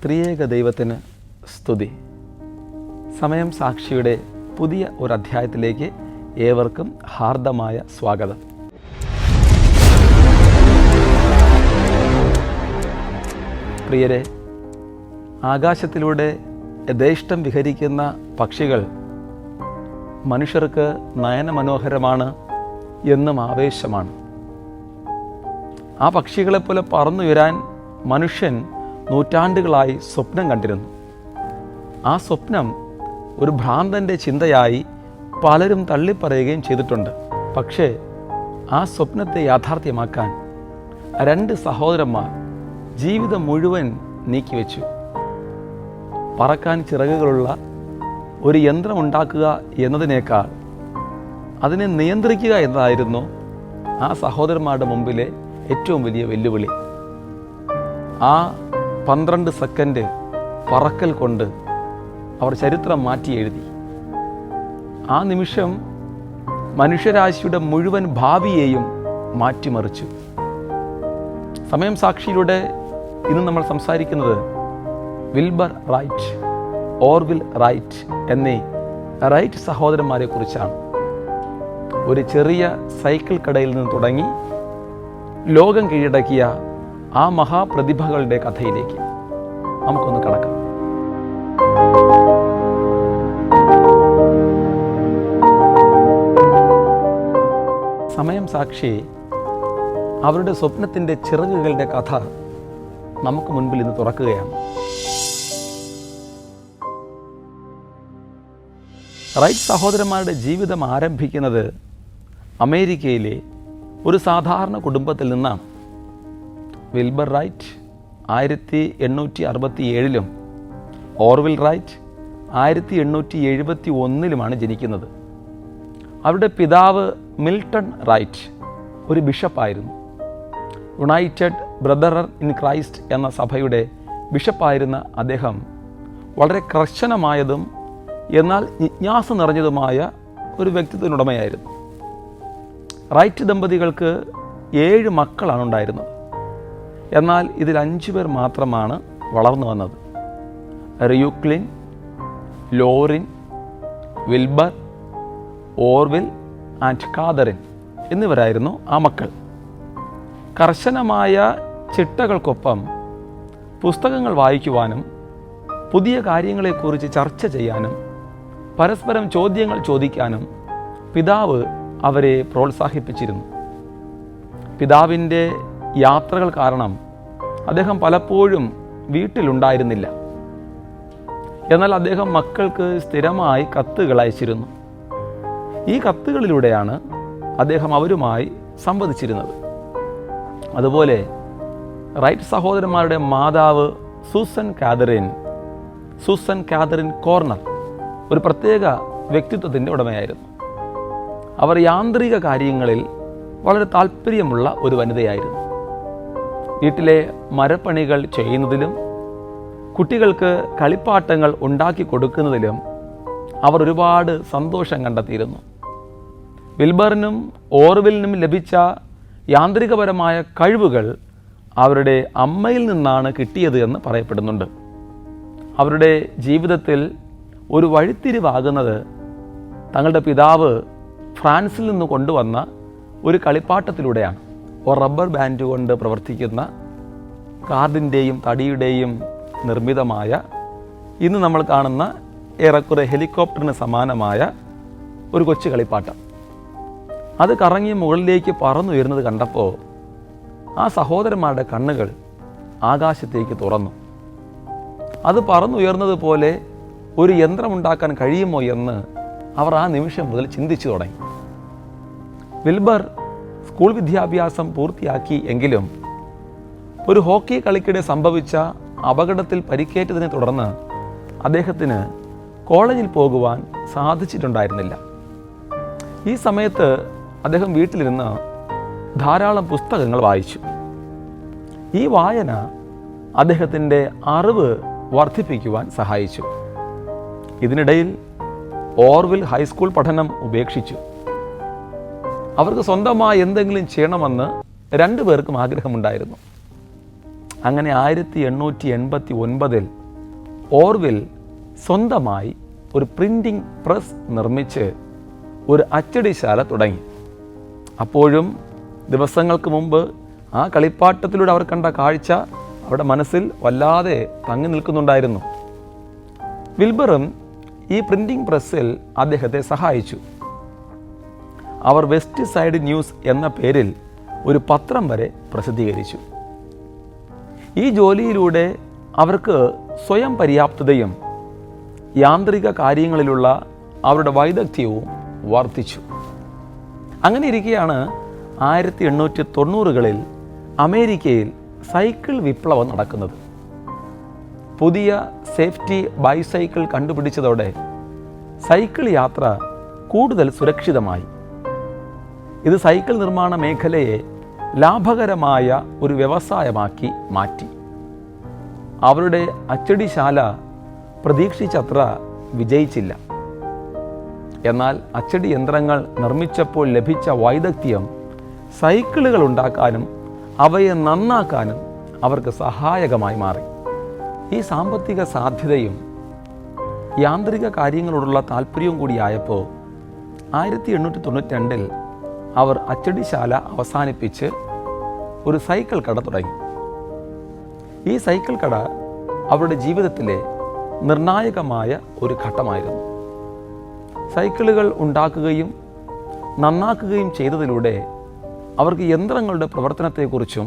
ത്രിയേക ദൈവത്തിന് സ്തുതി. സമയം സാക്ഷിയുടെ പുതിയ ഒരു അധ്യായത്തിലേക്ക് ഏവർക്കും ഹാർദമായ സ്വാഗതം. പ്രിയരെ, ആകാശത്തിലൂടെ യഥേഷ്ടം വിഹരിക്കുന്ന പക്ഷികൾ മനുഷ്യർക്ക് നയനമനോഹരമാണ്, എന്നും ആവേശമാണ്. ആ പക്ഷികളെപ്പോലെ പറന്നുയരാൻ മനുഷ്യൻ നൂറ്റാണ്ടുകളായി സ്വപ്നം കണ്ടിരുന്നു. ആ സ്വപ്നം ഒരു ഭ്രാന്തൻ്റെ ചിന്തയായി പലരും തള്ളിപ്പറയുകയും ചെയ്തിട്ടുണ്ട്. പക്ഷേ ആ സ്വപ്നത്തെ യാഥാർത്ഥ്യമാക്കാൻ രണ്ട് സഹോദരന്മാർ ജീവിതം മുഴുവൻ നീക്കിവെച്ചു. പറക്കാൻ ചിറകുകളുള്ള ഒരു യന്ത്രം ഉണ്ടാക്കുക എന്നതിനേക്കാൾ അതിനെ നിയന്ത്രിക്കുക എന്നതായിരുന്നു ആ സഹോദരന്മാരുടെ മുമ്പിലെ ഏറ്റവും വലിയ വെല്ലുവിളി. ആ 12 സെക്കൻഡ് പറക്കൽ കൊണ്ട് അവർ ചരിത്രം മാറ്റി എഴുതി. ആ നിമിഷം മനുഷ്യരാശിയുടെ മുഴുവൻ ഭാവിയെയും മാറ്റിമറിച്ചു. സമയം സാക്ഷിയിലൂടെ ഇന്ന് നമ്മൾ സംസാരിക്കുന്നത് വിൽബർ റൈറ്റ്, ഓർവിൽ റൈറ്റ് എന്നീ റൈറ്റ് സഹോദരന്മാരെ കുറിച്ചാണ്. ഒരു ചെറിയ സൈക്കിൾ കടയിൽ നിന്ന് തുടങ്ങി ലോകം കീഴടക്കിയ ആ മഹാപ്രതിഭകളുടെ കഥയിലേക്ക് നമുക്കൊന്ന് കടക്കാം. സമയം സാക്ഷി അവരുടെ സ്വപ്നത്തിൻ്റെ ചിറകുകളുടെ കഥ നമുക്ക് മുൻപിൽ ഇന്ന് തുറക്കുകയാണ്. റൈറ്റ് സഹോദരന്മാരുടെ ജീവിതം ആരംഭിക്കുന്നത് അമേരിക്കയിലെ ഒരു സാധാരണ കുടുംബത്തിൽ നിന്നാണ്. വിൽബർ റൈറ്റ് 1867 ഓർവിൽ റൈറ്റ് 1871 ജനിക്കുന്നത്. അവരുടെ പിതാവ് മിൽട്ടൺ റൈറ്റ് ഒരു ബിഷപ്പായിരുന്നു. യുണൈറ്റഡ് ബ്രദറർ ഇൻ ക്രൈസ്റ്റ് എന്ന സഭയുടെ ബിഷപ്പായിരുന്ന അദ്ദേഹം വളരെ കർശനമായതും എന്നാൽ ജിജ്ഞാസ നിറഞ്ഞതുമായ ഒരു വ്യക്തിത്വത്തിനുടമയായിരുന്നു. റൈറ്റ് ദമ്പതികൾക്ക് 7 മക്കളാണ് ഉണ്ടായിരുന്നത്. എന്നാൽ ഇതിൽ 5 പേർ മാത്രമാണ് വളർന്നു വന്നത്. Reuchlin, Lorin, Wilbur, Orville and Katharine എന്നിവരായിരുന്നു ആ മക്കൾ. കർശനമായ ചിട്ടകൾക്കൊപ്പം പുസ്തകങ്ങൾ വായിക്കുവാനും പുതിയ കാര്യങ്ങളെക്കുറിച്ച് ചർച്ച ചെയ്യാനും പരസ്പരം ചോദ്യങ്ങൾ ചോദിക്കാനും പിതാവ് അവരെ പ്രോത്സാഹിപ്പിച്ചിരുന്നു. പിതാവിൻ്റെ യാത്രകൾ കാരണം അദ്ദേഹം പലപ്പോഴും വീട്ടിലുണ്ടായിരുന്നില്ല. എന്നാൽ അദ്ദേഹം മക്കൾക്ക് സ്ഥിരമായി കത്തുകൾ അയച്ചിരുന്നു. ഈ കത്തുകളിലൂടെയാണ് അദ്ദേഹം അവരുമായി സംവദിച്ചിരുന്നത്. അതുപോലെ റൈറ്റ് സഹോദരന്മാരുടെ മാതാവ് സൂസൻ കാതറിൻ കോർണർ ഒരു പ്രത്യേക വ്യക്തിത്വത്തിൻ്റെ ഉടമയായിരുന്നു. അവർ യാന്ത്രിക കാര്യങ്ങളിൽ വളരെ താല്പര്യമുള്ള ഒരു വനിതയായിരുന്നു. വീട്ടിലെ മരപ്പണികൾ ചെയ്യുന്നതിലും കുട്ടികൾക്ക് കളിപ്പാട്ടങ്ങൾ ഉണ്ടാക്കി കൊടുക്കുന്നതിലും അവർ ഒരുപാട് സന്തോഷം കണ്ടെത്തിയിരുന്നു. വിൽബറിനും ഓർവിലിനും ലഭിച്ച യാന്ത്രികപരമായ കഴിവുകൾ അവരുടെ അമ്മയിൽ നിന്നാണ് കിട്ടിയത് എന്ന് പറയപ്പെടുന്നുണ്ട്. അവരുടെ ജീവിതത്തിൽ ഒരു വഴിത്തിരിവാകുന്നത് തങ്ങളുടെ പിതാവ് ഫ്രാൻസിൽ നിന്ന് കൊണ്ടുവന്ന ഒരു കളിപ്പാട്ടത്തിലൂടെയാണ്. ഒരു റബ്ബർ ബാൻഡ് കൊണ്ട് പ്രവർത്തിക്കുന്ന കാർഡിൻ്റെയും തടിയുടെയും നിർമ്മിതമായ ഇന്ന് നമ്മൾ കാണുന്ന ഏറെക്കുറെ ഹെലികോപ്റ്ററിന് സമാനമായ ഒരു കൊച്ചു കളിപ്പാട്ടം. അത് കറങ്ങി മുകളിലേക്ക് പറന്നുയരുന്നത് കണ്ടപ്പോൾ ആ സഹോദരന്മാരുടെ കണ്ണുകൾ ആകാശത്തേക്ക് തുറന്നു. അത് പറന്നുയർന്നതുപോലെ ഒരു യന്ത്രമുണ്ടാക്കാൻ കഴിയുമോ എന്ന് അവർ ആ നിമിഷം മുതൽ ചിന്തിച്ചു തുടങ്ങി. വിൽബർ സ്കൂൾ വിദ്യാഭ്യാസം പൂർത്തിയാക്കി എങ്കിലും ഒരു ഹോക്കി കളിക്കിടെ സംഭവിച്ച അപകടത്തിൽ പരിക്കേറ്റതിനെ തുടർന്ന് അദ്ദേഹത്തിന് കോളേജിൽ പോകുവാൻ സാധിച്ചിട്ടുണ്ടായിരുന്നില്ല. ഈ സമയത്ത് അദ്ദേഹം വീട്ടിലിരുന്ന് ധാരാളം പുസ്തകങ്ങൾ വായിച്ചു. ഈ വായന അദ്ദേഹത്തിൻ്റെ അറിവ് വർദ്ധിപ്പിക്കുവാൻ സഹായിച്ചു. ഇതിനിടയിൽ ഓർവിൽ ഹൈസ്കൂൾ പഠനം ഉപേക്ഷിച്ചു. അവർക്ക് സ്വന്തമായി എന്തെങ്കിലും ചെയ്യണമെന്ന് 2 പേർക്കും ആഗ്രഹമുണ്ടായിരുന്നു. അങ്ങനെ 1889 ഓർവിൽ സ്വന്തമായി ഒരു പ്രിൻറ്റിംഗ് പ്രസ് നിർമ്മിച്ച് ഒരു അച്ചടിശാല തുടങ്ങി. അപ്പോഴും ദിവസങ്ങൾക്ക് മുമ്പ് ആ കളിപ്പാട്ടത്തിലൂടെ അവർ കണ്ട കാഴ്ച അവരുടെ മനസ്സിൽ വല്ലാതെ തങ്ങി നിൽക്കുന്നുണ്ടായിരുന്നു. വിൽബറും ഈ പ്രിൻറ്റിംഗ് പ്രസ്സിൽ അദ്ദേഹത്തെ സഹായിച്ചു. അവർ വെസ്റ്റ് സൈഡ് ന്യൂസ് എന്ന പേരിൽ ഒരു പത്രം വരെ പ്രസിദ്ധീകരിച്ചു. ഈ ജോലിയിലൂടെ അവർക്ക് സ്വയം പര്യാപ്തതയും യാന്ത്രിക കാര്യങ്ങളിലുള്ള അവരുടെ വൈദഗ്ധ്യവും വർദ്ധിച്ചു. അങ്ങനെ ഇരിക്കെയാണ് 1890കളിൽ അമേരിക്കയിൽ സൈക്കിൾ വിപ്ലവം നടക്കുന്നത്. പുതിയ സേഫ്റ്റി ബൈസൈക്കിൾ കണ്ടുപിടിച്ചതോടെ സൈക്കിൾ യാത്ര കൂടുതൽ സുരക്ഷിതമായി. ഇത് സൈക്കിൾ നിർമ്മാണ മേഖലയെ ലാഭകരമായ ഒരു വ്യവസായമാക്കി മാറ്റി. അവരുടെ അച്ചടിശാല പ്രതീക്ഷിച്ചത്ര വിജയിച്ചില്ല. എന്നാൽ അച്ചടി യന്ത്രങ്ങൾ നിർമ്മിച്ചപ്പോൾ ലഭിച്ച വൈദഗ്ധ്യം സൈക്കിളുകൾ ഉണ്ടാക്കാനും അവയെ നന്നാക്കാനും അവർക്ക് സഹായകമായി മാറി. ഈ സാമ്പത്തിക സാധ്യതയും യാന്ത്രിക കാര്യങ്ങളോടുള്ള താല്പര്യവും കൂടിയായപ്പോൾ 1892 അവർ അച്ചടിശാല അവസാനിപ്പിച്ച് ഒരു സൈക്കിൾ കട തുടങ്ങി. ഈ സൈക്കിൾ കട അവരുടെ ജീവിതത്തിലെ നിർണായകമായ ഒരു ഘട്ടമായിരുന്നു. സൈക്കിളുകൾ ഉണ്ടാക്കുകയും നന്നാക്കുകയും ചെയ്തതിലൂടെ അവർക്ക് യന്ത്രങ്ങളുടെ പ്രവർത്തനത്തെക്കുറിച്ചും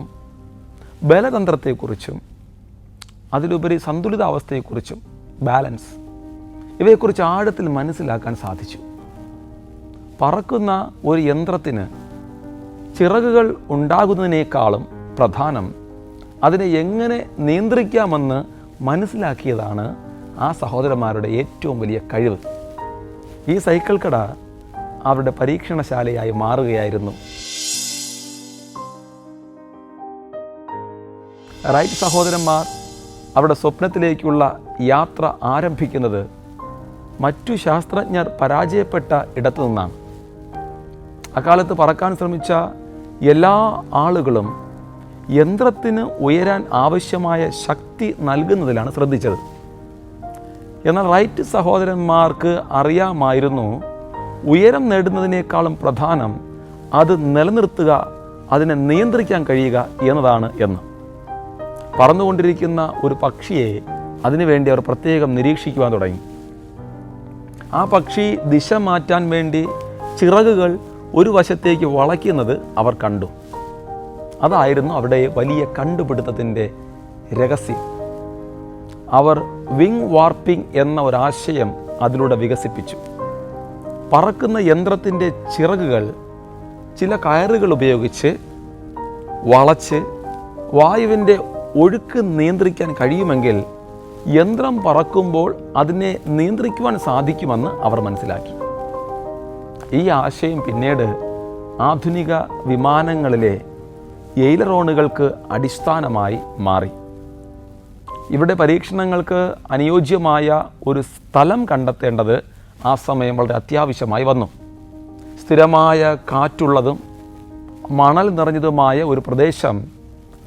ബലതന്ത്രത്തെക്കുറിച്ചും അതിലുപരി സന്തുലിതാവസ്ഥയെക്കുറിച്ചും ബാലൻസ് ഇവയെക്കുറിച്ച് ആഴത്തിൽ മനസ്സിലാക്കാൻ സാധിച്ചു. പറക്കുന്ന ഒരു യന്ത്രത്തിന് ചിറകുകൾ ഉണ്ടാകുന്നതിനേക്കാളും പ്രധാനം അതിനെ എങ്ങനെ നിയന്ത്രിക്കാമെന്ന് മനസ്സിലാക്കിയതാണ് ആ സഹോദരന്മാരുടെ ഏറ്റവും വലിയ കഴിവ്. ഈ സൈക്കിൾ കട അവരുടെ പരീക്ഷണശാലയായി മാറുകയായിരുന്നു. റൈറ്റ് സഹോദരന്മാർ അവരുടെ സ്വപ്നത്തിലേക്കുള്ള യാത്ര ആരംഭിക്കുന്നത് മറ്റു ശാസ്ത്രജ്ഞർ പരാജയപ്പെട്ട ഇടത്തു നിന്നാണ്. അക്കാലത്ത് പറക്കാൻ ശ്രമിച്ച എല്ലാ ആളുകളും യന്ത്രത്തിന് ഉയരാൻ ആവശ്യമായ ശക്തി നൽകുന്നതിലാണ് ശ്രദ്ധിച്ചത്. എന്നാൽ റൈറ്റ് സഹോദരന്മാർക്ക് അറിയാമായിരുന്നു ഉയരം നേടുന്നതിനേക്കാളും പ്രധാനം അത് നിലനിർത്തുക, അതിനെ നിയന്ത്രിക്കാൻ കഴിയുക എന്നതാണ് എന്ന്. പറന്നുകൊണ്ടിരിക്കുന്ന ഒരു പക്ഷിയെ അതിനുവേണ്ടി അവർ പ്രത്യേകം നിരീക്ഷിക്കുവാൻ തുടങ്ങി. ആ പക്ഷി ദിശ മാറ്റാൻ വേണ്ടി ചിറകുകൾ ഒരു വശത്തേക്ക് വളയ്ക്കുന്നത് അവർ കണ്ടു. അതായിരുന്നു അവിടെ വലിയ കണ്ടുപിടുത്തത്തിൻ്റെ രഹസ്യം. അവർ വിങ് വാർപ്പിംഗ് എന്ന ഒരാശയം അതിലൂടെ വികസിപ്പിച്ചു. പറക്കുന്ന യന്ത്രത്തിൻ്റെ ചിറകുകൾ ചില കയറുകൾ ഉപയോഗിച്ച് വളച്ച് വായുവിൻ്റെ ഒഴുക്ക് നിയന്ത്രിക്കാൻ കഴിയുമെങ്കിൽ യന്ത്രം പറക്കുമ്പോൾ അതിനെ നിയന്ത്രിക്കുവാൻ സാധിക്കുമെന്ന് അവർ മനസ്സിലാക്കി. ഈ ആശയം പിന്നീട് ആധുനിക വിമാനങ്ങളിലെ എയിലറോണുകൾക്ക് അടിസ്ഥാനമായി മാറി. ഇവിടെ പരീക്ഷണങ്ങൾക്ക് അനുയോജ്യമായ ഒരു സ്ഥലം കണ്ടെത്തേണ്ടത് ആ സമയം വളരെ അത്യാവശ്യമായി വന്നു. സ്ഥിരമായ കാറ്റുള്ളതും മണൽ നിറഞ്ഞതുമായ ഒരു പ്രദേശം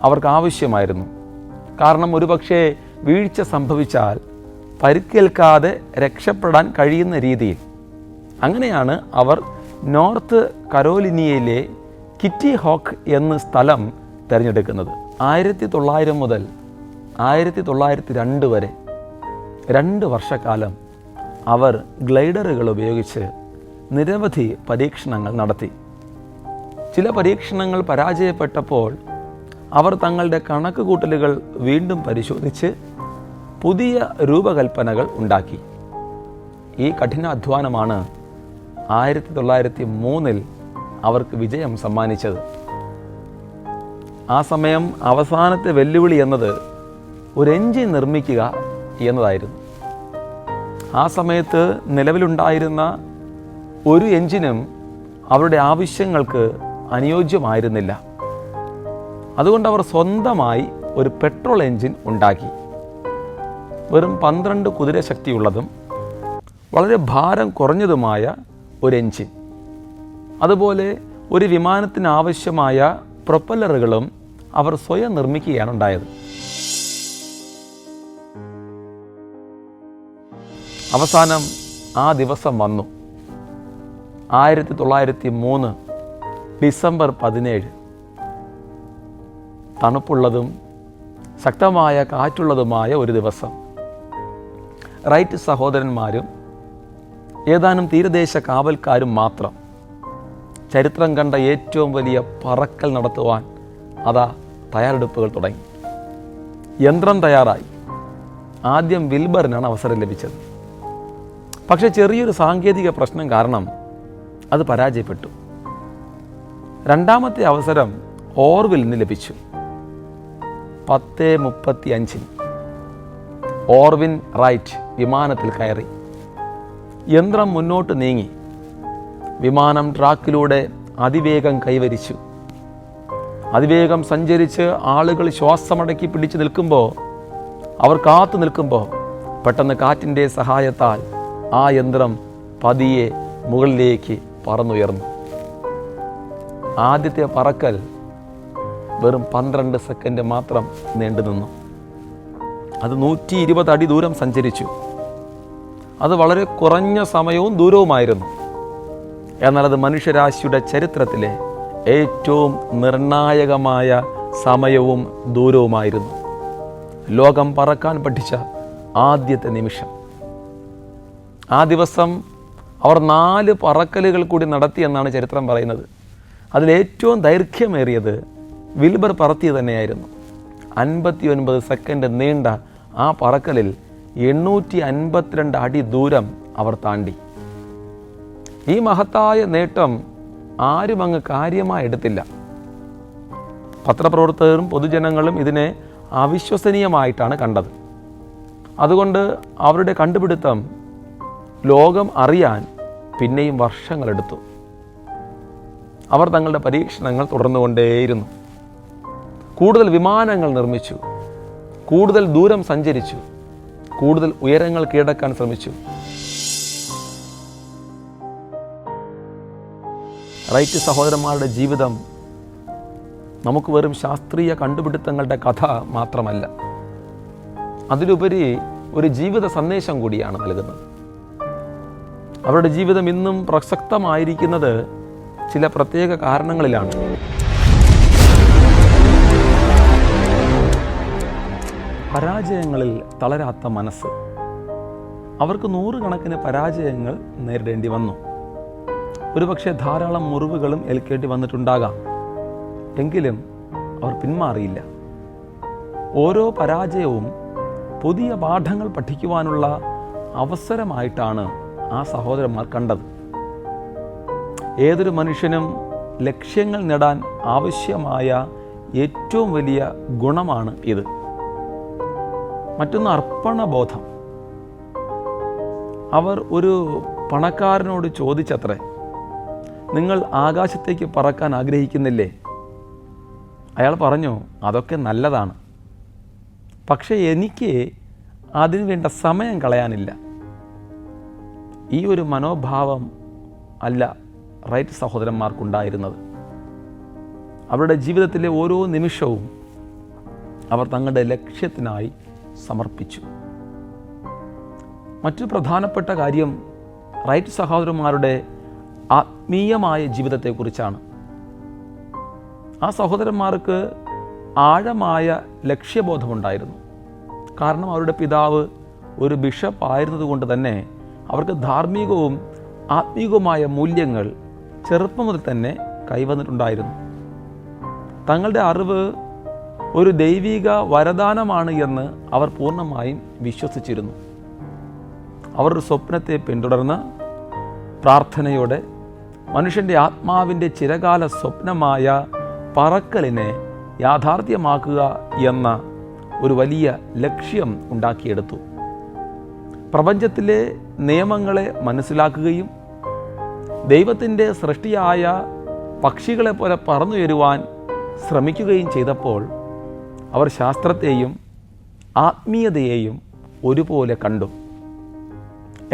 അവർക്ക് ആവശ്യമായിരുന്നു. കാരണം ഒരുപക്ഷെ വീഴ്ച സംഭവിച്ചാൽ പരിക്കേൽക്കാതെ രക്ഷപ്പെടാൻ കഴിയുന്ന രീതിയിൽ. അങ്ങനെയാണ് അവർ നോർത്ത് കരോലിനിയയിലെ കിറ്റി ഹോക്ക് എന്ന സ്ഥലം തിരഞ്ഞെടുക്കുന്നത്. 1900 മുതൽ 1902 വരെ 2 വർഷക്കാലം അവർ ഗ്ലൈഡറുകൾ ഉപയോഗിച്ച് നിരവധി പരീക്ഷണങ്ങൾ നടത്തി. ചില പരീക്ഷണങ്ങൾ പരാജയപ്പെട്ടപ്പോൾ അവർ തങ്ങളുടെ കണക്കുകൂട്ടലുകൾ വീണ്ടും പരിശോധിച്ച് പുതിയ രൂപകൽപ്പനകൾ ഉണ്ടാക്കി. ഈ കഠിനാധ്വാനമാണ് 1903 അവർക്ക് വിജയം സമ്മാനിച്ചത്. ആ സമയം അവസാനത്തെ വെല്ലുവിളി എന്നത് ഒരു എൻജിൻ നിർമ്മിക്കുക എന്നതായിരുന്നു. ആ സമയത്ത് നിലവിലുണ്ടായിരുന്ന ഒരു എൻജിനും അവരുടെ ആവശ്യങ്ങൾക്ക് അനുയോജ്യമായിരുന്നില്ല. അതുകൊണ്ട് അവർ സ്വന്തമായി ഒരു പെട്രോൾ എൻജിൻ ഉണ്ടാക്കി. വെറും 12 കുതിരശക്തിയുള്ളതും വളരെ ഭാരം കുറഞ്ഞതുമായ ഒരു എൻജിൻ. അതുപോലെ ഒരു വിമാനത്തിന് ആവശ്യമായ പ്രൊപ്പല്ലറുകളും അവർ സ്വയം നിർമ്മിക്കുകയാണ് ഉണ്ടായത്. അവസാനം ആ ദിവസം വന്നു. 1903 ഡിസംബർ 17. തണുപ്പുള്ളതും ശക്തമായ കാറ്റുള്ളതുമായ ഒരു ദിവസം. റൈറ്റ് സഹോദരന്മാരും ഏതാനും തീരദേശ കാവൽക്കാരും മാത്രം ചരിത്രം കണ്ട ഏറ്റവും വലിയ പറക്കൽ നടത്തുവാൻ തയ്യാറെടുപ്പുകൾ തുടങ്ങി. യന്ത്രം തയ്യാറായി. ആദ്യം വിൽബറിനാണ് അവസരം ലഭിച്ചത്. പക്ഷെ ചെറിയൊരു സാങ്കേതിക പ്രശ്നം കാരണം അത് പരാജയപ്പെട്ടു. രണ്ടാമത്തെ അവസരം ഓർവിലിന് ലഭിച്ചു. 10:35 ഓർവിൻ റൈറ്റ് വിമാനത്തിൽ കയറി. യന്ത്രം മുന്നോട്ട് നീങ്ങി. വിമാനം ട്രാക്കിലൂടെ അതിവേഗം കൈവരിച്ചു. അതിവേഗം സഞ്ചരിച്ച് ആളുകൾ ശ്വാസമടക്കി പിടിച്ചു നിൽക്കുമ്പോൾ, അവർ കാത്തു നിൽക്കുമ്പോൾ പെട്ടെന്ന് കാറ്റിൻ്റെ സഹായത്താൽ ആ യന്ത്രം പതിയെ മുകളിലേക്ക് പറന്നുയർന്നു. ആദ്യത്തെ പറക്കൽ വെറും 12 സെക്കൻഡ് മാത്രം നീണ്ടുനിന്നു. അത് 120 അടി ദൂരം സഞ്ചരിച്ചു. അത് വളരെ കുറഞ്ഞ സമയവും ദൂരവുമായിരുന്നു. എന്നാൽ അത് മനുഷ്യരാശിയുടെ ചരിത്രത്തിലെ ഏറ്റവും നിർണായകമായ സമയവും ദൂരവുമായിരുന്നു. ലോകം പറക്കാൻ പഠിച്ച ആദ്യത്തെ നിമിഷം. ആ ദിവസം അവർ 4 പറക്കലുകൾ കൂടി നടത്തിയെന്നാണ് ചരിത്രം പറയുന്നത്. അതിലേറ്റവും ദൈർഘ്യമേറിയത് വിൽബർ പറത്തിയത് തന്നെയായിരുന്നു. 59 സെക്കൻഡ് നീണ്ട ആ പറക്കലിൽ 852 അടി ദൂരം അവർ താണ്ടി. ഈ മഹത്തായ നേട്ടം ആരും അങ്ങ് കാര്യമായി എടുത്തില്ല. പത്രപ്രവർത്തകരും പൊതുജനങ്ങളും ഇതിനെ അവിശ്വസനീയമായിട്ടാണ് കണ്ടത്. അതുകൊണ്ട് അവരുടെ കണ്ടുപിടുത്തം ലോകം അറിയാൻ പിന്നെയും വർഷങ്ങളെടുത്തു. അവർ തങ്ങളുടെ പരീക്ഷണങ്ങൾ തുടർന്നുകൊണ്ടേയിരുന്നു. കൂടുതൽ വിമാനങ്ങൾ നിർമ്മിച്ചു, കൂടുതൽ ദൂരം സഞ്ചരിച്ചു, കൂടുതൽ ഉയരങ്ങൾ കീഴടക്കാൻ ശ്രമിച്ചു. റൈറ്റ് സഹോദരന്മാരുടെ ജീവിതം നമുക്ക് വെറും ശാസ്ത്രീയ കണ്ടുപിടുത്തങ്ങളുടെ കഥ മാത്രമല്ല, അതിലുപരി ഒരു ജീവിത സന്ദേശം കൂടിയാണ് നൽകുന്നത്. അവരുടെ ജീവിതം ഇന്നും പ്രസക്തമായിരിക്കുന്നത് ചില പ്രത്യേക കാരണങ്ങളിലാണ്. പരാജയങ്ങളിൽ തളരാത്ത മനസ്സ്. അവർക്ക് 100 കണക്കിന് പരാജയങ്ങൾ നേരിടേണ്ടി വന്നു. ഒരുപക്ഷെ ധാരാളം മുറിവുകളും ഏൽക്കേണ്ടി വന്നിട്ടുണ്ടാകാം. എങ്കിലും അവർ പിന്മാറിയില്ല. ഓരോ പരാജയവും പുതിയ പാഠങ്ങൾ പഠിക്കുവാനുള്ള അവസരമായിട്ടാണ് ആ സഹോദരന്മാർ കണ്ടത്. ഏതൊരു മനുഷ്യനും ലക്ഷ്യങ്ങൾ നേടാൻ ആവശ്യമായ ഏറ്റവും വലിയ ഗുണമാണ് ഇത്. മറ്റൊന്ന് അർപ്പണബോധം. അവർ ഒരു പണക്കാരനോട് ചോദിച്ചത്രേ, നിങ്ങൾ ആകാശത്തേക്ക് പറക്കാൻ ആഗ്രഹിക്കുന്നില്ലേ? അയാൾ പറഞ്ഞു, അതൊക്കെ നല്ലതാണ്, പക്ഷേ എനിക്ക് അതിനു വേണ്ട സമയം കളയാനില്ല. ഈ ഒരു മനോഭാവം അല്ല റൈറ്റ് സഹോദരന്മാർക്കുണ്ടായിരുന്നത്. അവരുടെ ജീവിതത്തിലെ ഓരോ നിമിഷവും അവർ തങ്ങളുടെ ലക്ഷ്യത്തിനായി സമർപ്പിച്ചു. മറ്റൊരു പ്രധാനപ്പെട്ട കാര്യം റൈറ്റ് സഹോദരന്മാരുടെ ആത്മീയമായ ജീവിതത്തെക്കുറിച്ചാണ്. ആ സഹോദരന്മാർക്ക് ആഴമായ ലക്ഷ്യബോധമുണ്ടായിരുന്നു. കാരണം അവരുടെ പിതാവ് ഒരു ബിഷപ്പ് ആയിരുന്നതുകൊണ്ട് തന്നെ അവർക്ക് ധാർമ്മികവും ആത്മീയവുമായ മൂല്യങ്ങൾ ചെറുപ്പം മുതൽ തന്നെ കൈവന്നിട്ടുണ്ടായിരുന്നു. തങ്ങളുടെ അറിവ് ഒരു ദൈവിക വരദാനമാണ് എന്ന് അവർ പൂർണ്ണമായും വിശ്വസിച്ചിരുന്നു. അവർ ഒരു സ്വപ്നത്തെ പിന്തുടർന്ന് പ്രാർത്ഥനയോടെ മനുഷ്യൻ്റെ ആത്മാവിൻ്റെ ചിരകാല സ്വപ്നമായ പറക്കലിനെ യാഥാർത്ഥ്യമാക്കുക എന്ന ഒരു വലിയ ലക്ഷ്യം ഉണ്ടാക്കിയെടുത്തു. പ്രപഞ്ചത്തിലെ നിയമങ്ങളെ മനസ്സിലാക്കുകയും ദൈവത്തിൻ്റെ സൃഷ്ടിയായ പക്ഷികളെ പോലെ പറന്നുയരുവാൻ ശ്രമിക്കുകയും ചെയ്തപ്പോൾ അവർ ശാസ്ത്രത്തെയും ആത്മീയതയെയും ഒരുപോലെ കണ്ടു.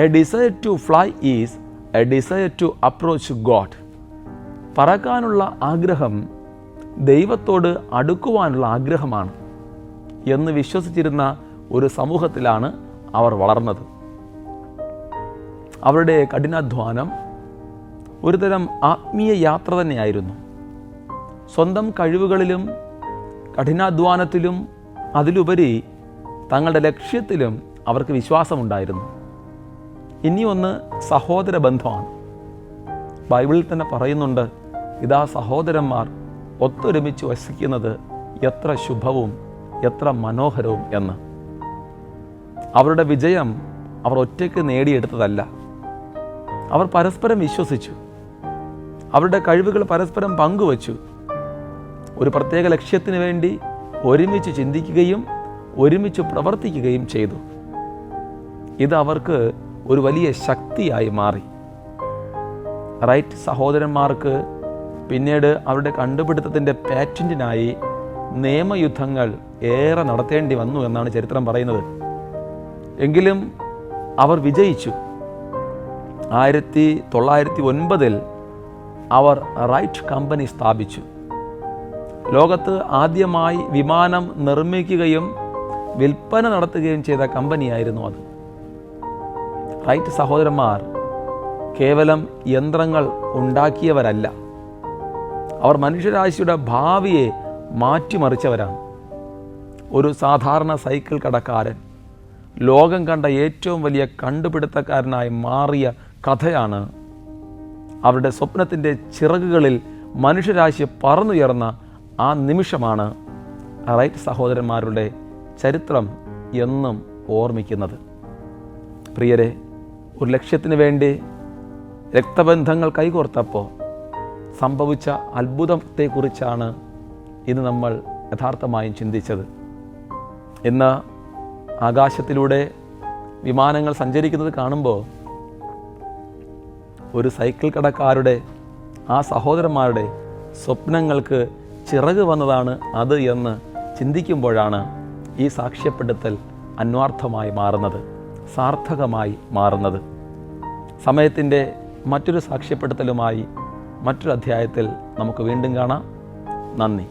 A desire to fly is a desire to approach God. പറക്കാനുള്ള ആഗ്രഹം ദൈവത്തോട് അടുക്കുവാനുള്ള ആഗ്രഹമാണ് എന്ന് വിശ്വസിച്ചിരുന്ന ഒരു സമൂഹത്തിലാണ് അവർ വളർന്നത്. അവരുടെ കഠിനാധ്വാനം ഒരുതരം ആത്മീയ യാത്ര തന്നെയായിരുന്നു. സ്വന്തം കഴിവുകളിലും കഠിനാധ്വാനത്തിലും അതിലുപരി തങ്ങളുടെ ലക്ഷ്യത്തിലും അവർക്ക് വിശ്വാസമുണ്ടായിരുന്നു. ഇനിയൊന്ന് സഹോദര ബന്ധമാണ്. ബൈബിളിൽ തന്നെ പറയുന്നുണ്ട്, ഇതാ സഹോദരന്മാർ ഒത്തൊരുമിച്ച് വസിക്കുന്നത് എത്ര ശുഭവും എത്ര മനോഹരവും എന്ന്. അവരുടെ വിജയം അവർ ഒറ്റയ്ക്ക് നേടിയെടുത്തതല്ല. അവർ പരസ്പരം വിശ്വസിച്ചു, അവരുടെ കഴിവുകൾ പരസ്പരം പങ്കുവച്ചു, ഒരു പ്രത്യേക ലക്ഷ്യത്തിന് വേണ്ടി ഒരുമിച്ച് ചിന്തിക്കുകയും ഒരുമിച്ച് പ്രവർത്തിക്കുകയും ചെയ്തു. ഇത് അവർക്ക് ഒരു വലിയ ശക്തിയായി മാറി. റൈറ്റ് സഹോദരന്മാർക്ക് പിന്നീട് അവരുടെ കണ്ടുപിടുത്തത്തിൻ്റെ പാറ്റന്റിനായി നിയമയുദ്ധങ്ങൾ ഏറെ നടത്തേണ്ടി വന്നു എന്നാണ് ചരിത്രം പറയുന്നത്. എങ്കിലും അവർ വിജയിച്ചു. 1909 അവർ റൈറ്റ് കമ്പനി സ്ഥാപിച്ചു. ലോകത്ത് ആദ്യമായി വിമാനം നിർമ്മിക്കുകയും വിൽപ്പന നടത്തുകയും ചെയ്ത കമ്പനിയായിരുന്നു അത്. റൈറ്റ് സഹോദരന്മാർ കേവലം യന്ത്രങ്ങൾ ഉണ്ടാക്കിയവരല്ല, അവർ മനുഷ്യരാശിയുടെ ഭാവിയെ മാറ്റിമറിച്ചവരാണ്. ഒരു സാധാരണ സൈക്കിൾ കടക്കാരൻ ലോകം കണ്ട ഏറ്റവും വലിയ കണ്ടുപിടുത്തക്കാരനായി മാറിയ കഥയാണ്. അവരുടെ സ്വപ്നത്തിൻ്റെ ചിറകുകളിൽ മനുഷ്യരാശി പറന്നുയർന്ന ആ നിമിഷമാണ് റൈറ്റ് സഹോദരന്മാരുടെ ചരിത്രം എന്നും ഓർമ്മിക്കുന്നത്. പ്രിയരെ, ഒരു ലക്ഷ്യത്തിന് വേണ്ടി രക്തബന്ധങ്ങൾ കൈകോർത്തപ്പോൾ സംഭവിച്ച അത്ഭുതത്തെക്കുറിച്ചാണ് ഇന്ന് നമ്മൾ യഥാർത്ഥമായും ചിന്തിച്ചത്. ഇന്ന് ആകാശത്തിലൂടെ വിമാനങ്ങൾ സഞ്ചരിക്കുന്നത് കാണുമ്പോൾ ഒരു സൈക്കിൾ കടക്കാരുടെ ആ സഹോദരന്മാരുടെ സ്വപ്നങ്ങൾക്ക് ചിറക് വന്നതാണ് അത് എന്ന് ചിന്തിക്കുമ്പോഴാണ് ഈ സാക്ഷ്യപ്പെടുത്തൽ അന്വർത്ഥമായി മാറുന്നത്, സാർത്ഥകമായി മാറുന്നത്. സമയത്തിൻ്റെ മറ്റൊരു സാക്ഷ്യപ്പെടുത്തലുമായി മറ്റൊരു അധ്യായത്തിൽ നമുക്ക് വീണ്ടും കാണാം. നന്ദി.